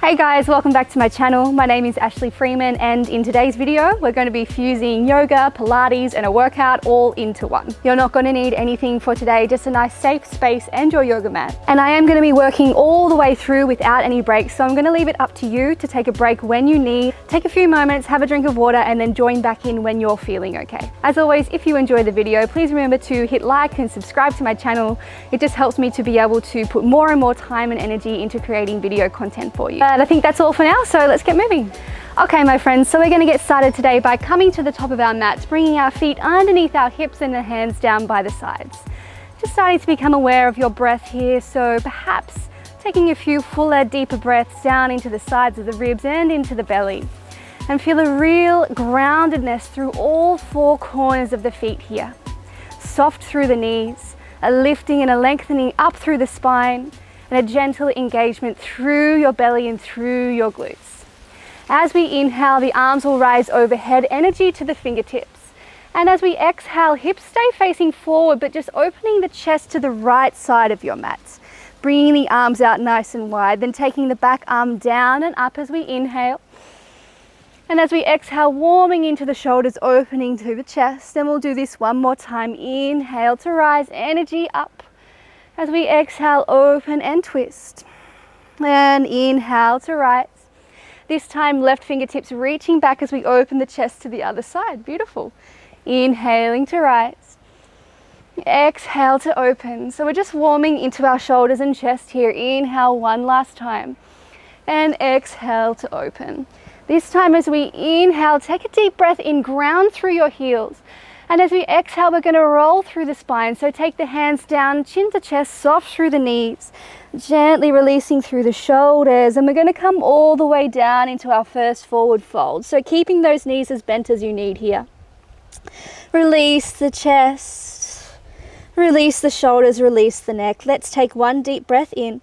Hey guys, welcome back to my channel. My name is Ashley Freeman, and in today's video we're going to be fusing yoga, Pilates and a workout all into one. You're not going to need anything for today, just a nice safe space and your yoga mat. And I am going to be working all the way through without any breaks, so I'm going to leave it up to you to take a break when you need. Take a few moments, have a drink of water and then join back in when you're feeling okay. As always, if you enjoy the video, please remember to hit like and subscribe to my channel. It just helps me to be able to put more and more time and energy into creating video content for you. But I think that's all for now, so let's get moving. Okay, my friends, so we're going to get started today by coming to the top of our mats, bringing our feet underneath our hips and the hands down by the sides. Just starting to become aware of your breath here, so perhaps taking a few fuller, deeper breaths down into the sides of the ribs and into the belly. And feel a real groundedness through all four corners of the feet here. Soft through the knees, a lifting and a lengthening up through the spine, and a gentle engagement through your belly and through your glutes. As we inhale, the arms will rise overhead, energy to the fingertips. And as we exhale, hips stay facing forward, but just opening the chest to the right side of your mat. Bringing the arms out nice and wide, then taking the back arm down and up as we inhale. And as we exhale, warming into the shoulders, opening to the chest. And we'll do this one more time. Inhale to rise, energy up. As we exhale, open and twist. And inhale to rise. This time, left fingertips reaching back as we open the chest to the other side. Beautiful. Inhaling to rise. Exhale to open. So we're just warming into our shoulders and chest here. Inhale one last time. And exhale to open. This time as we inhale, take a deep breath in, ground through your heels. And as we exhale, we're going to roll through the spine. So take the hands down, chin to chest, soft through the knees, gently releasing through the shoulders. And we're going to come all the way down into our first forward fold. So keeping those knees as bent as you need here. Release the chest, release the shoulders, release the neck. Let's take one deep breath in.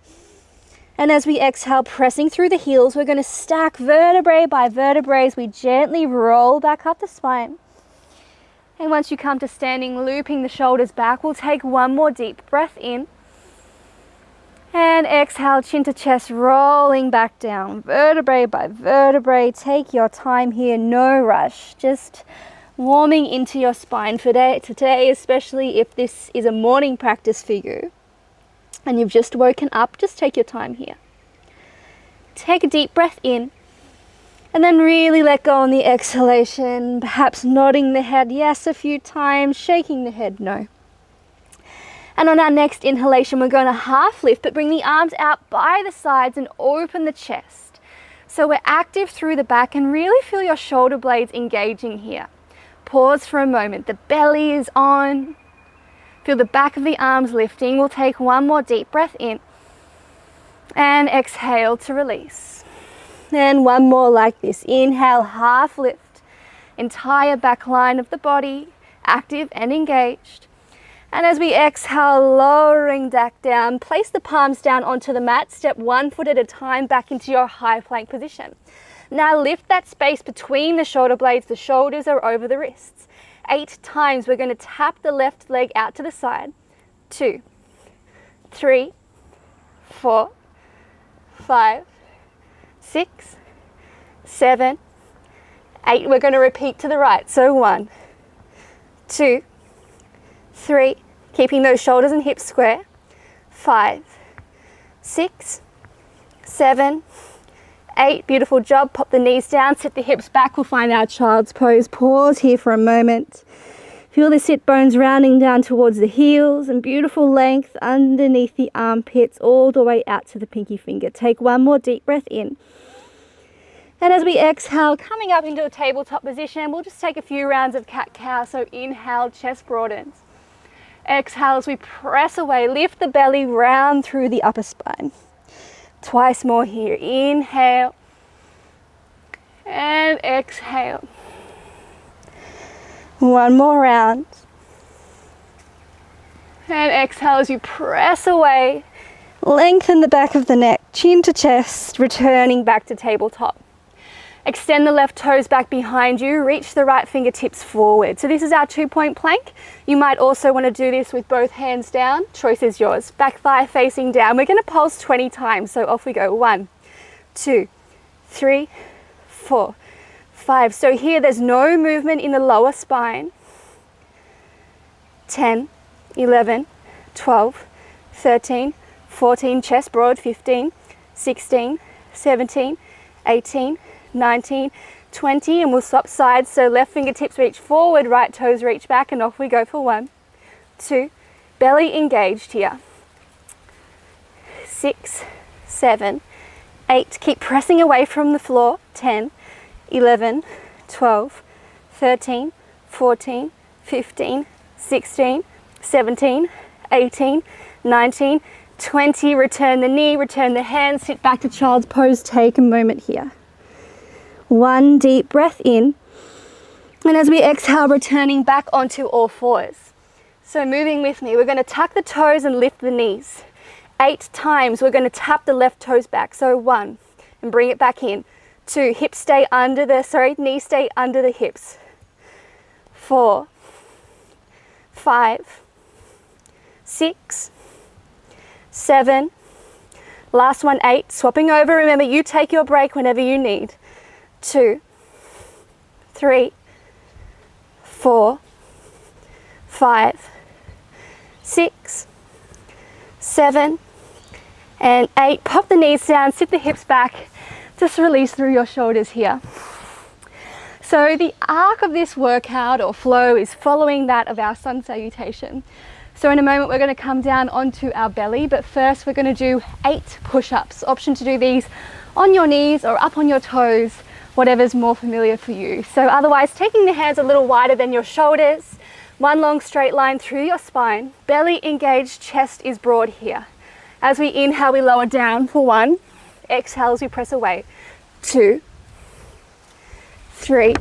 And as we exhale, pressing through the heels, we're going to stack vertebrae by vertebrae as we gently roll back up the spine. And once you come to standing, looping the shoulders back, we'll take one more deep breath in. And exhale, chin to chest, rolling back down, vertebrae by vertebrae. Take your time here, no rush. Just warming into your spine for today, especially if this is a morning practice for you. And you've just woken up, just take your time here. Take a deep breath in. And then really let go on the exhalation, perhaps nodding the head yes a few times, shaking the head no. And on our next inhalation, we're going to half lift, but bring the arms out by the sides and open the chest. So we're active through the back and really feel your shoulder blades engaging here. Pause for a moment. The belly is on. Feel the back of the arms lifting. We'll take one more deep breath in. And exhale to release. And one more like this. Inhale, half lift. Entire back line of the body, active and engaged. And as we exhale, lowering back down, place the palms down onto the mat. Step 1 foot at a time back into your high plank position. Now lift that space between the shoulder blades. The shoulders are over the wrists. 8 times. We're going to tap the left leg out to the side. 2, 3, 4, 5, 6, 7, 8. We're going to repeat to the right. So 1, 2, 3. Keeping those shoulders and hips square. 5, 6, 7, 8. Beautiful job. Pop the knees down, sit the hips back. We'll find our child's pose. Pause here for a moment. Feel the sit bones rounding down towards the heels and beautiful length underneath the armpits all the way out to the pinky finger. Take one more deep breath in. And as we exhale, coming up into a tabletop position, we'll just take a few rounds of cat-cow. So inhale, chest broadens. Exhale as we press away, lift the belly round through the upper spine. Twice more here. Inhale and exhale. One more round. And exhale as you press away. Lengthen the back of the neck, chin to chest, returning back to tabletop. Extend the left toes back behind you, reach the right fingertips forward. So this is our 2-point plank. You might also want to do this with both hands down. Choice is yours. Back thigh facing down. We're going to pulse 20 times. So off we go. 1, 2, 3, 4, 5. So here there's no movement in the lower spine. 10, 11, 12, 13, 14, chest broad, 15, 16, 17, 18, 19, 20, and we'll swap sides. So left fingertips reach forward, right toes reach back, and off we go for 1, 2, belly engaged here. 6, 7, 8, keep pressing away from the floor. 10, 11, 12, 13, 14, 15, 16, 17, 18, 19, 20. Return the knee, return the hands, sit back to child's pose. Take a moment here. 1 deep breath in, and as we exhale, returning back onto all fours. So moving with me, we're going to tuck the toes and lift the knees. 8 times we're going to tap the left toes back. So 1, and bring it back in. 2, hips stay under the, knees stay under the hips. 4, 5, 6, 7, last one, 8, swapping over. Remember, you take your break whenever you need. 2, 3, 4, 5, 6, 7, and 8. Pop the knees down, sit the hips back, just release through your shoulders here. So the arc of this workout or flow is following that of our sun salutation. So in a moment we're going to come down onto our belly, but first we're going to do 8 push-ups. Option to do these on your knees or up on your toes, whatever's more familiar for you. So otherwise, taking the hands a little wider than your shoulders, 1 long straight line through your spine, belly engaged, chest is broad here. As we inhale, we lower down for 1, exhale as we press away. 2, 3,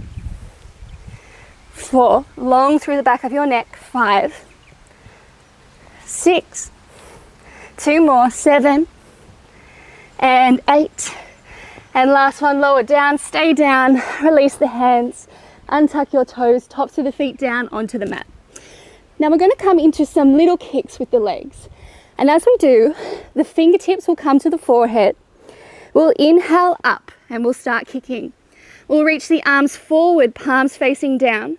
4, long through the back of your neck. 5, 6, 2 more, 7, and 8. And last one, lower down, stay down, release the hands, untuck your toes, tops of the feet down onto the mat. Now we're going to come into some little kicks with the legs. And as we do, the fingertips will come to the forehead. We'll inhale up and we'll start kicking. We'll reach the arms forward, palms facing down.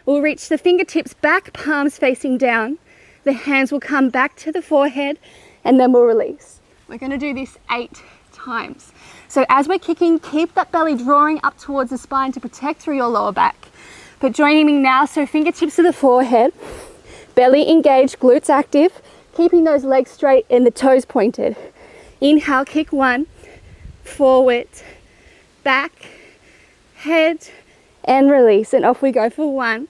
We'll reach the fingertips back, palms facing down. The hands will come back to the forehead and then we'll release. We're going to do this 8 times. So as we're kicking, keep that belly drawing up towards the spine to protect through your lower back. But joining me now, so fingertips to the forehead, belly engaged, glutes active, keeping those legs straight and the toes pointed. Inhale, kick 1, forward, back, head, and release. And off we go for 1,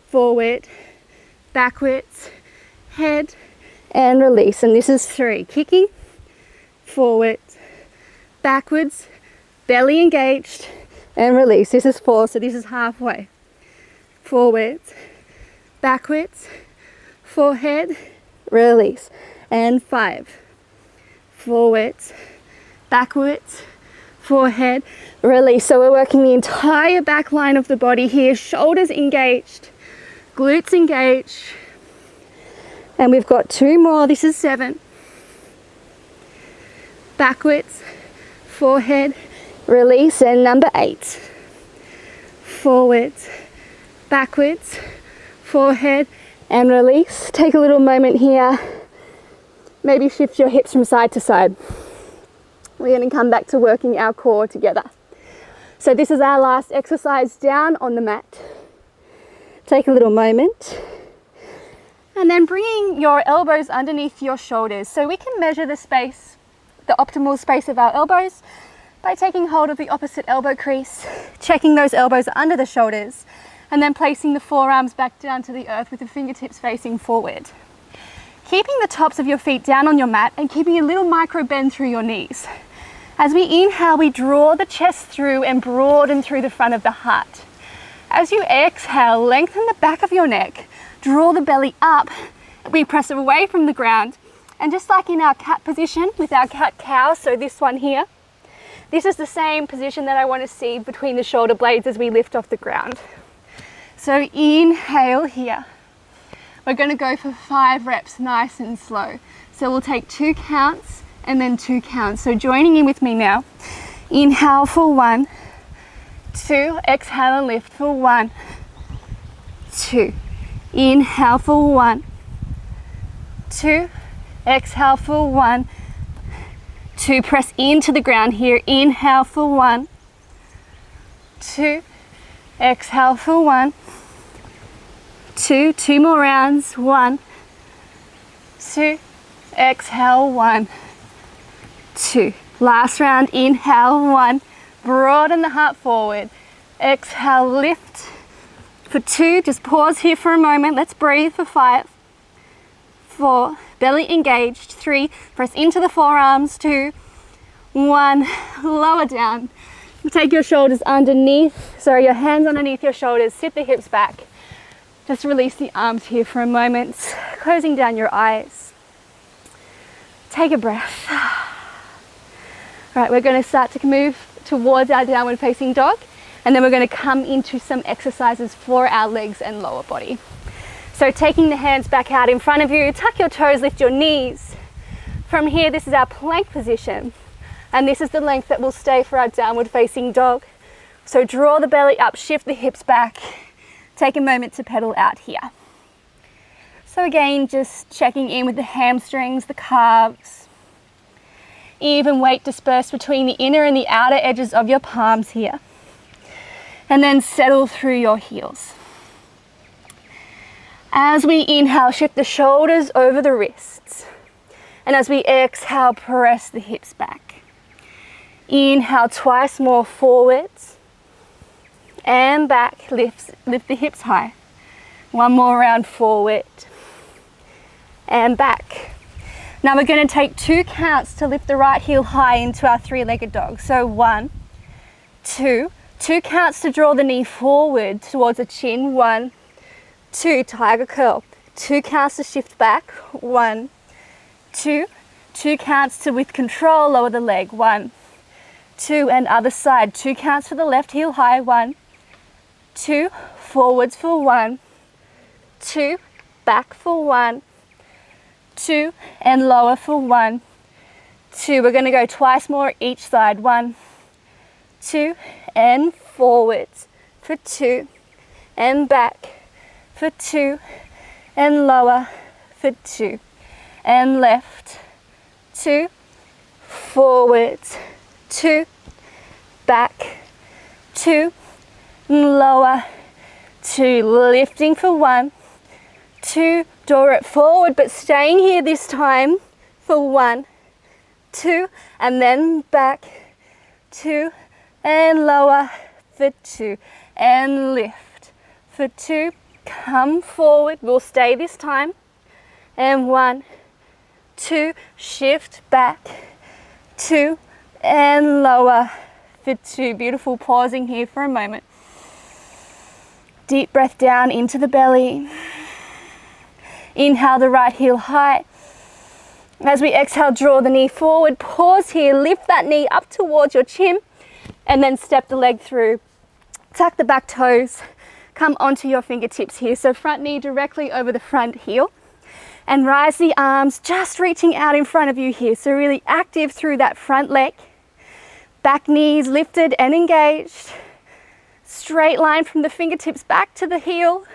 forward, backwards, head, and release. And this is 3, kicking, forward, backwards, belly engaged, and release. This is 4, so this is halfway. Forwards, backwards, forehead, release. And 5, forwards, backwards, forehead, release. So we're working the entire back line of the body here, shoulders engaged, glutes engaged. And we've got 2 more. This is 7. Backwards, forehead, release. And number 8. Forwards, backwards, forehead, and release. Take a little moment here. Maybe shift your hips from side to side. We're going to come back to working our core together. So this is our last exercise down on the mat. Take a little moment. And then bringing your elbows underneath your shoulders. So we can measure the space, the optimal space of our elbows by taking hold of the opposite elbow crease, checking those elbows under the shoulders, and then placing the forearms back down to the earth with the fingertips facing forward. Keeping the tops of your feet down on your mat and keeping a little micro bend through your knees. As we inhale, we draw the chest through and broaden through the front of the heart. As you exhale, lengthen the back of your neck, draw the belly up, we press away from the ground, and just like in our cat position with our cat-cow, so this one here, this is the same position that I want to see between the shoulder blades as we lift off the ground. So inhale here. We're going to go for 5 reps, nice and slow. So we'll take 2 counts and then 2 counts. So joining in with me now. Inhale for 1, 2, exhale and lift for 1, 2. Inhale for 1, 2, exhale for 1, 2. Press into the ground here. Inhale for 1, 2, exhale for 1, 2. 2 more rounds. 1, 2, exhale 1, 2. Last round. Inhale 1, broaden the heart forward. Exhale, lift for 2. Just pause here for a moment. Let's breathe for 5, 4, belly engaged. 3, press into the forearms. 2, 1, lower down. Take your shoulders underneath, your hands underneath your shoulders. Sit the hips back. Just release the arms here for a moment, closing down your eyes. Take a breath. All right, we're going to start to move towards our downward facing dog, and then we're going to come into some exercises for our legs and lower body. So taking the hands back out in front of you, tuck your toes, lift your knees. From here, this is our plank position, and this is the length that will stay for our downward facing dog. So draw the belly up, shift the hips back, take a moment to pedal out here. So again, just checking in with the hamstrings, the calves. Even weight dispersed between the inner and the outer edges of your palms here. And then settle through your heels. As we inhale, shift the shoulders over the wrists. And as we exhale, press the hips back. Inhale twice more forwards. And back, lift the hips high. 1 more round forward. And back. Now we're going to take 2 counts to lift the right heel high into our 3-legged dog. So 1, 2, 2 counts to draw the knee forward towards the chin. 1, 2, tiger curl. 2 counts to shift back. 1, 2, 2 counts to, with control, lower the leg. 1, 2, and other side. 2 counts for the left heel high. 1, 2, forwards for 1, 2, back for 1, 2, and lower for 1, 2. We're going to go twice more each side. 1, 2, and forwards for 2, and back for 2, and lower for 2, and left, 2, forwards, 2, back, 2, lower, 2, lifting for 1, 2, draw it forward, but staying here this time for 1, 2, and then back, 2, and lower for 2, and lift for 2, come forward, we'll stay this time, and 1, 2, shift back, 2, and lower for 2. Beautiful. Pausing here for a moment. Deep breath down into the belly. Inhale the right heel high. As we exhale, draw the knee forward. Pause here, lift that knee up towards your chin, and then step the leg through. Tuck the back toes, come onto your fingertips here. So front knee directly over the front heel, and rise the arms, just reaching out in front of you here. So really active through that front leg. Back knees lifted and engaged. Straight line from the fingertips back to the heel.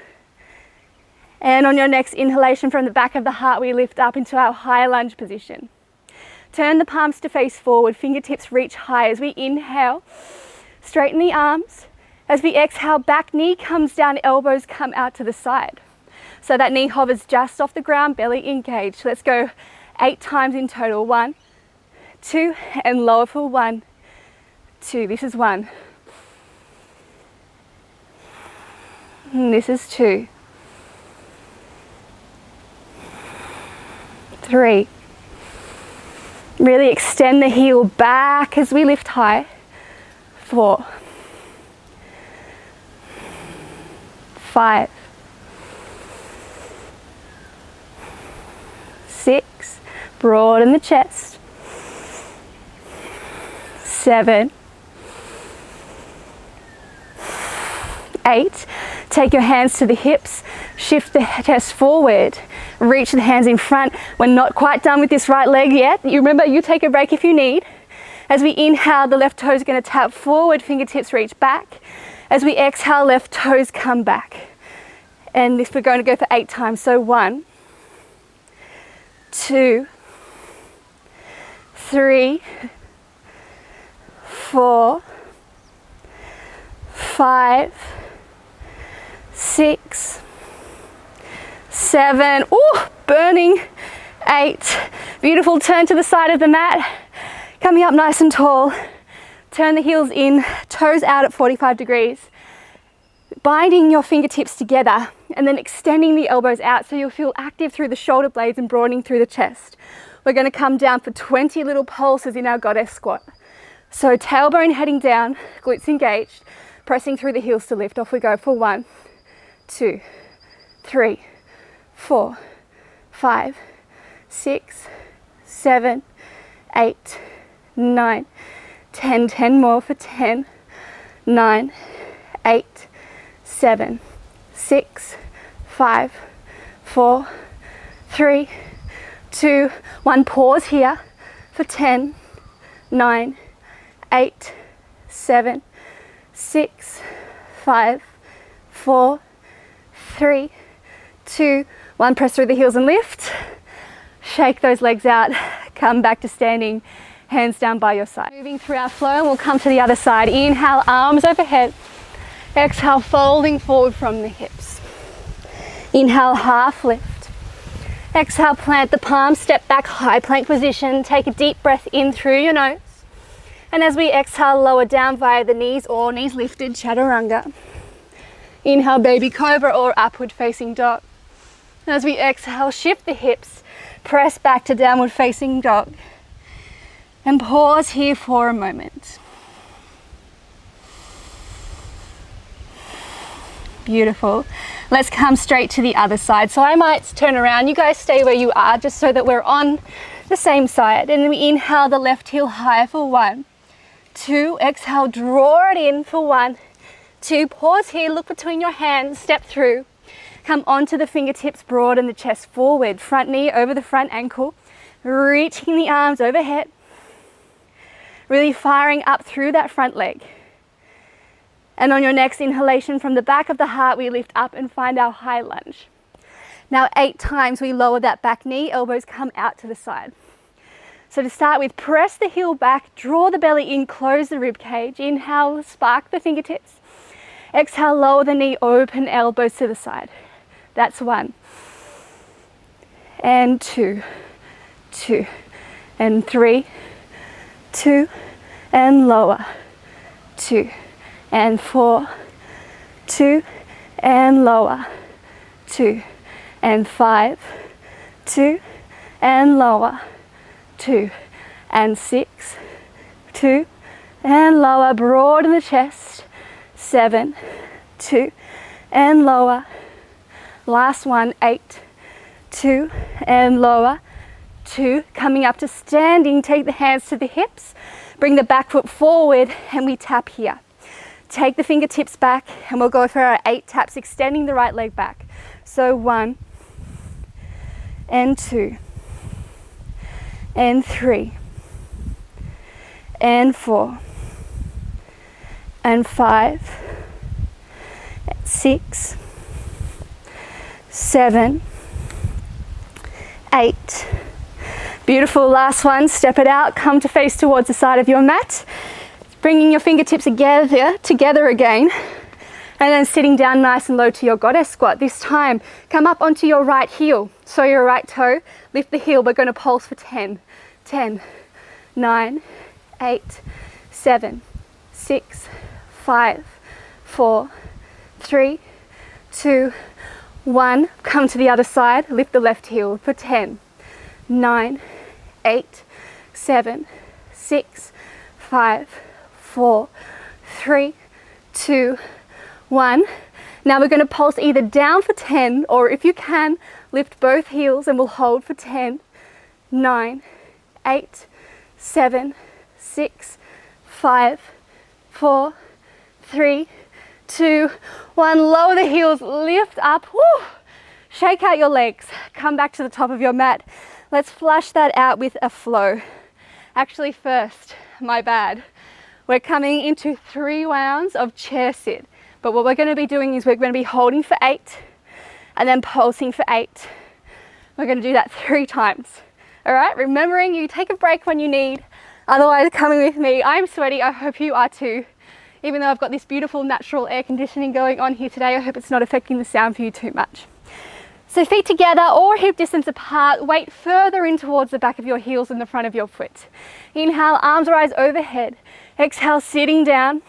And on your next inhalation from the back of the heart, we lift up into our high lunge position. Turn the palms to face forward, fingertips reach high as we inhale. Straighten the arms. As we exhale, back knee comes down, elbows come out to the side. So that knee hovers just off the ground, belly engaged. Let's go 8 times in total. 1, 2, and lower for 1, 2. This is 1. And this is 2. 3. Really extend the heel back as we lift high. 4. 5. 6. Broaden the chest. 7. 8. Take your hands to the hips, shift the chest forward, reach the hands in front. We're not quite done with this right leg yet. You remember, you take a break if you need. As we inhale, the left toe is going to tap forward, fingertips reach back. As we exhale, left toes come back. And this we're going to go for 8 times. So 1, 2, 3, 4, 5, 6, 7, ooh, burning, 8. Beautiful, turn to the side of the mat, coming up nice and tall. Turn the heels in, toes out at 45 degrees. Binding your fingertips together and then extending the elbows out so you'll feel active through the shoulder blades and broadening through the chest. We're going to come down for 20 little pulses in our goddess squat. So tailbone heading down, glutes engaged, pressing through the heels to lift. Off we go for 1, 2, 3, 4, 5, 6, 7, 8, 9, 10. 10 more for 10, 9, 8, 7, 6, 5, 4, 3, 2, 1. Pause here for 10, 9, 8, 7, 6, 5, 4, 3, 2, 1. Press through the heels and lift. Shake those legs out. Come back to standing, hands down by your side. Moving through our flow, and we'll come to the other side. Inhale, arms overhead. Exhale, folding forward from the hips. Inhale, half lift. Exhale, plant the palms, step back, high plank position. Take a deep breath in through your nose. And as we exhale, lower down via the knees or knees lifted, chaturanga. Inhale, baby cobra or upward facing dog. And as we exhale, shift the hips, press back to downward facing dog. And pause here for a moment. Beautiful. Let's come straight to the other side. So I might turn around. You guys stay where you are just so that we're on the same side. And then we inhale the left heel high for 1, 2. Exhale, draw it in for 1, 2. Pause here, look between your hands, step through. Come onto the fingertips, broaden the chest forward. Front knee over the front ankle. Reaching the arms overhead. Really firing up through that front leg. And on your next inhalation from the back of the heart, we lift up and find our high lunge. Now 8 times we lower that back knee, elbows come out to the side. So to start with, press the heel back, draw the belly in, close the rib cage. Inhale, spark the fingertips. Exhale, lower the knee, open elbows to the side. That's 1. And 2, 2, and 3, 2, and lower, 2, and 4, 2, and lower, 2, and 5, 2, and lower, 2, and 6, 2, and lower, broaden the chest, 7, 2, and lower, last one, 8, 2, and lower, 2, coming up to standing. Take the hands to the hips, bring the back foot forward, and we tap here. Take the fingertips back, and we'll go for our 8 taps, extending the right leg back. So 1, and 2, and 3, and 4, and 5, 6, 7, 8. Beautiful, last one, step it out, come to face towards the side of your mat, bringing your fingertips together again, and then sitting down nice and low to your goddess squat. This time, come up onto your right heel, so your right toe, lift the heel. We're going to pulse for 10, 10, 9, 8, 7, 6, 5, 4, 3, 2, 1. Come to the other side, lift the left heel for 10, 9, 8, 7, 6, 5, 4, 3, 2, 1. Now we're going to pulse either down for 10, or if you can, lift both heels and we'll hold for 10, 9, 8, 7, 6, 5, 4, 3, 2, 1. Lower the heels, lift up. Woo. Shake out your legs. Come back to the top of your mat. Let's flush that out with a flow. Actually, first, my bad. We're coming into 3 rounds of chair sit. But what we're going to be doing is we're going to be holding for 8 and then pulsing for 8. We're going to do that 3 times. All right, remembering you take a break when you need. Otherwise, coming with me. I'm sweaty. I hope you are too. Even though I've got this beautiful natural air conditioning going on here today, I hope it's not affecting the sound for you too much. So feet together or hip distance apart, weight further in towards the back of your heels and the front of your foot. Inhale, arms rise overhead. Exhale, sitting down.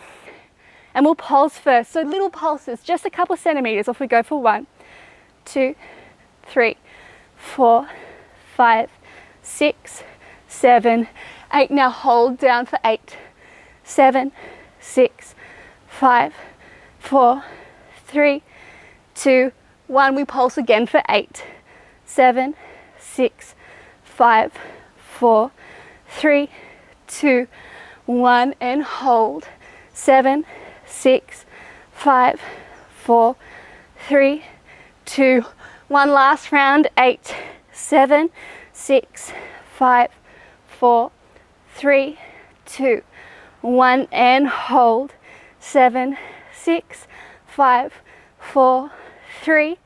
And we'll pulse first. So little pulses, just a couple of centimeters. Off we go for 1, 2, 3, 4, 5, 6, 7, 8. Now hold down for 8, 7, 6, 5, 4, 3, 2, 1. We pulse again for 8, 7, 6, 5, 4, 3, 2, 1. And hold. 7, 6, 5, 4, 3, 2, 1. Last round. 8, 7, 6, 5, 4, 3, 2, 1. And hold. 7, 6, 5, 4, 3,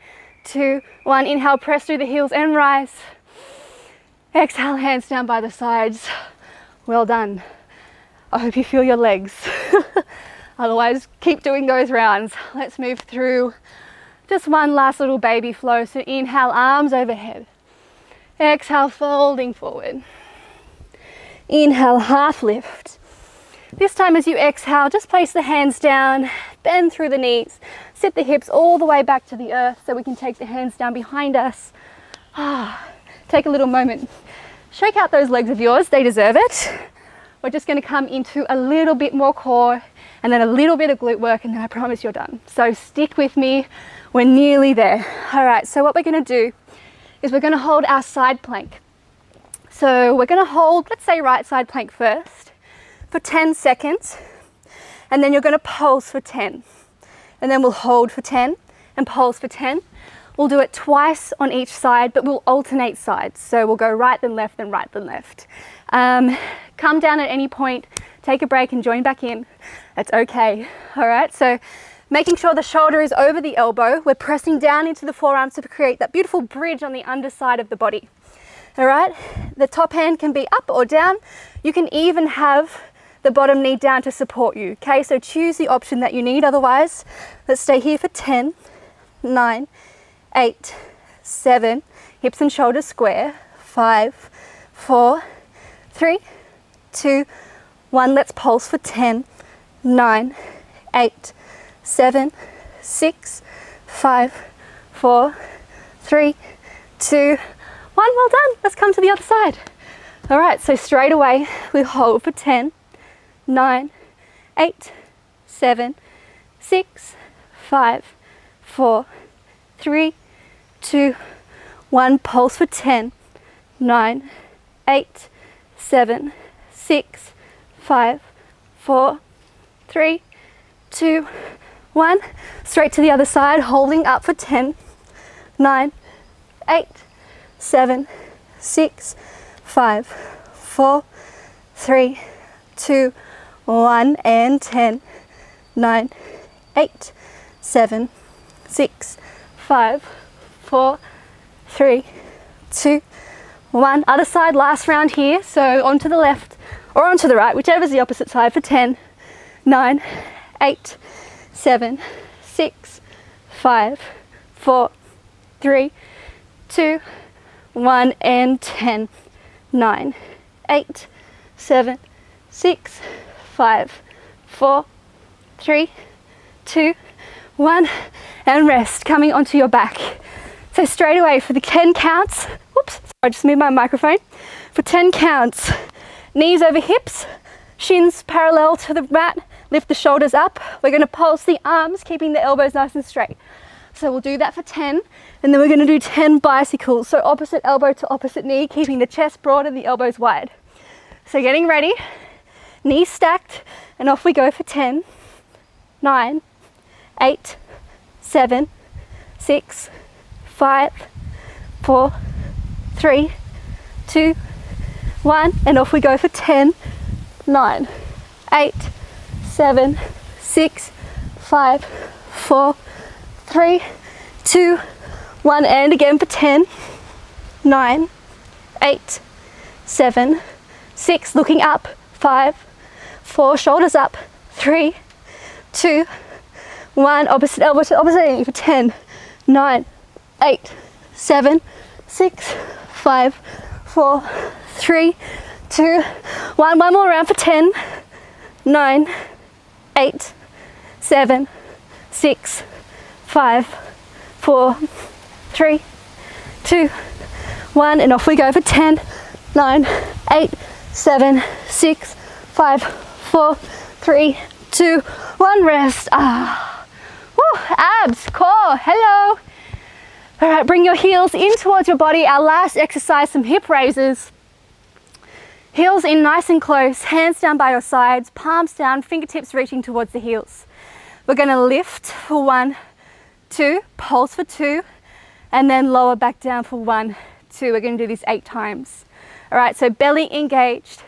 2, 1. Inhale, press through the heels and rise. Exhale, hands down by the sides. Well done. I hope you feel your legs. Otherwise, keep doing those rounds. Let's move through just one last little baby flow. So inhale, arms overhead. Exhale, folding forward. Inhale, half lift. This time as you exhale, just place the hands down, bend through the knees, sit the hips all the way back to the earth so we can take the hands down behind us. Take a little moment. Shake out those legs of yours, they deserve it. We're just going to come into a little bit more core and then a little bit of glute work, and then I promise you're done. So stick with me, we're nearly there. All right, so what we're going to do is we're going to hold our side plank. So we're going to hold, let's say right side plank first for 10 seconds, and then you're going to pulse for 10. And then we'll hold for 10 and pulse for 10. We'll do it twice on each side, but we'll alternate sides. So we'll go right then left, then right then left. Come down at any point, take a break and join back in. That's okay. All right, so making sure the shoulder is over the elbow. We're pressing down into the forearms to create that beautiful bridge on the underside of the body. All right, the top hand can be up or down. You can even have the bottom knee down to support you. Okay, so choose the option that you need. Otherwise, let's stay here for 10, 9, 8, 7, hips and shoulders square, 5, 4, 3, 2, 1. Let's pulse for 10, 9, 8, 7, 6, 5, 4, 3, 2, 1. Well done. Let's come to the other side. All right, so straight away we hold for 10, 9, 8, 7, 6, 5, 4, 3, 2, 1. Pulse for 10, 9, 8, 7, 6, 5, 4, 3, 2, 1. Straight to the other side, holding up for 10, 9, 8, 7, 6, 5, 4, 3, 2, 1. And 10, 9, 8, 7, 6, 5, 4, 3, 2, 1. Other side, last round here. So onto the left or onto the right, whichever is the opposite side, for 10, 9, 8, 7, 6, 5, 4, 3, 2, 1. And 10, 9, 8, 7, 6, 5, 4, 3, 2, 1. And rest, coming onto your back. So straight away for the 10 counts, whoops, I just moved my microphone. For 10 counts, knees over hips, shins parallel to the mat, lift the shoulders up. We're going to pulse the arms, keeping the elbows nice and straight. So we'll do that for 10, and then we're going to do 10 bicycles. So opposite elbow to opposite knee, keeping the chest broad and the elbows wide. So getting ready, knees stacked, and off we go for 10, 9, 8, 7, 6, 5, 4, 3, 2, 1, and off we go for 10, 9, 8, 7, 6, 5, 4, 3, 2, 1, and again for 10, 9, 8, 7, 6, looking up, 5, 4, shoulders up, 3, 2, 1, opposite elbow to opposite knee for 10, 9, 8, 7, 6, 5, 4, 3, 2, 1. One more round for 10, 9, 8, 7, 6, 5, 4, 3, 2, 1, and off we go for 10, 9, 8, 7, 6, 5, 4, 3, 2, 1, rest. Woo, abs, core, hello. All right, bring your heels in towards your body. Our last exercise, some hip raises. Heels in nice and close, hands down by your sides, palms down, fingertips reaching towards the heels. We're gonna lift for 1, 2, pulse for 2, and then lower back down for 1, 2. We're gonna do this 8 times. All right, so belly engaged,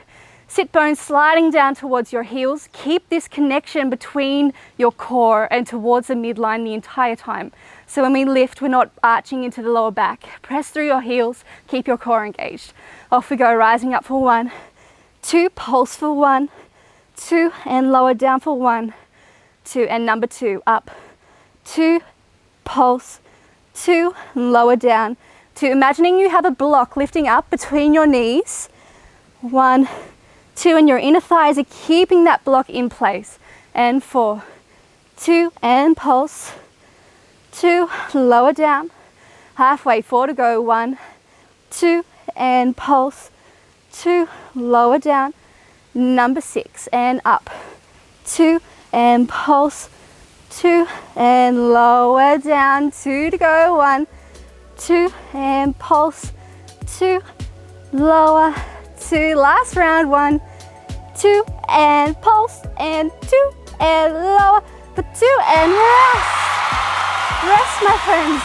sit bones sliding down towards your heels. Keep this connection between your core and towards the midline the entire time. So when we lift, we're not arching into the lower back. Press through your heels, keep your core engaged. Off we go, rising up for 1, 2, pulse for 1, 2, and lower down for 1, 2, and number 2, up, 2, pulse, 2, lower down, 2. Imagining you have a block lifting up between your knees, 1, 2, and your inner thighs are keeping that block in place, and 4, 2, and pulse, 2, lower down, halfway, 4 to go, 1, 2, and pulse, 2, lower down, number 6, and up, 2, and pulse, 2, and lower down, 2 to go, 1, 2, and pulse, 2, lower, 2, last round, 1, 2, and pulse, and 2, and lower, for 2, and rest, my friends.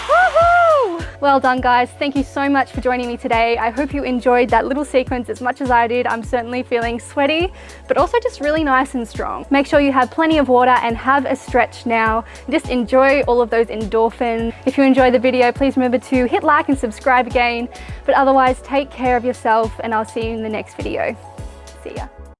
Woohoo! Well done, guys. Thank you so much for joining me today. I hope you enjoyed that little sequence as much as I did. I'm certainly feeling sweaty, but also just really nice and strong. Make sure you have plenty of water and have a stretch now. Just enjoy all of those endorphins. If you enjoyed the video, please remember to hit like and subscribe again. But otherwise, take care of yourself, and I'll see you in the next video. See ya.